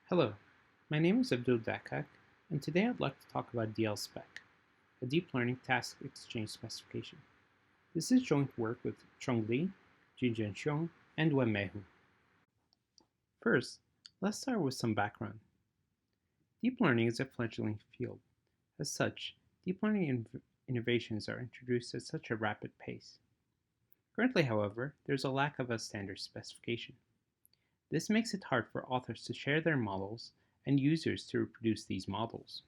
Hello, my name is Abdul Dakkak, and today I'd like to talk about DLSpec, a deep learning task exchange specification. This is joint work with Cheng Li, Jinjun Xiong, and Wen-mei. First, let's start with some background. Deep learning is a fledgling field. As such, deep learning innovations are introduced at such a rapid pace. Currently, however, there's a lack of a standard specification. This makes it hard for authors to share their models and users to reproduce these models.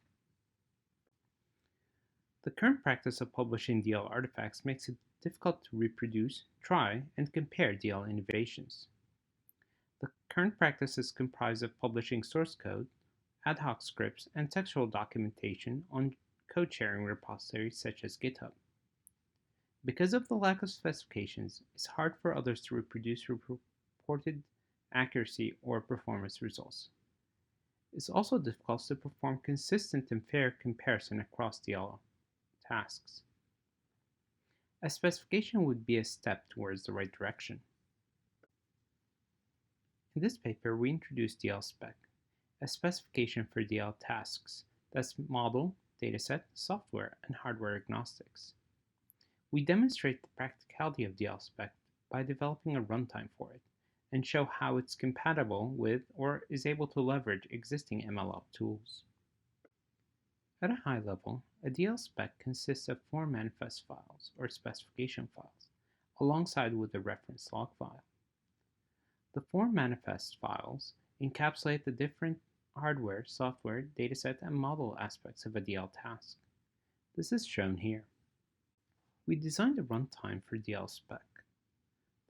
The current practice of publishing DL artifacts makes it difficult to reproduce, try, and compare DL innovations. The current practice is comprised of publishing source code, ad hoc scripts, and textual documentation on code-sharing repositories such as GitHub. Because of the lack of specifications, it's hard for others to reproduce reported accuracy or performance results. It's also difficult to perform consistent and fair comparison across DL tasks. A specification would be a step towards the right direction. In this paper, we introduce DLSpec, a specification for DL tasks that's model, dataset, software, and hardware agnostics. We demonstrate the practicality of DLSpec by developing a runtime for it, and show how it's compatible with or is able to leverage existing MLOps tools. At a high level, a DLSpec consists of 4 manifest files, or specification files, alongside with the reference log file. The 4 manifest files encapsulate the different hardware, software, dataset, and model aspects of a DL task. This is shown here. We designed a runtime for DLSpec.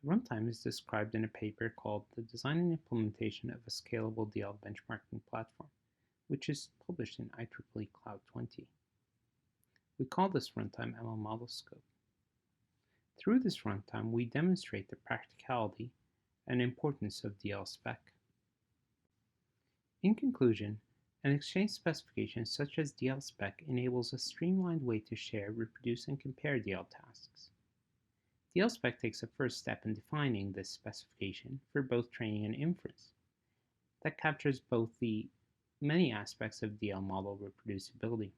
The runtime is described in a paper called The Design and Implementation of a Scalable DL Benchmarking Platform, which is published in IEEE Cloud 20. We call this runtime ML Model Scope. Through this runtime, we demonstrate the practicality and importance of DLSpec. In conclusion, an exchange specification such as DLSpec enables a streamlined way to share, reproduce, and compare DL tasks. DLSpec takes a first step in defining this specification for both training and inference that captures both the many aspects of DL model reproducibility.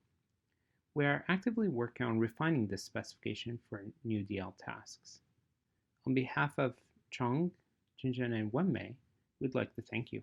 We are actively working on refining this specification for new DL tasks. On behalf of Cheng, Jinjun, and Wen-mei, we'd like to thank you.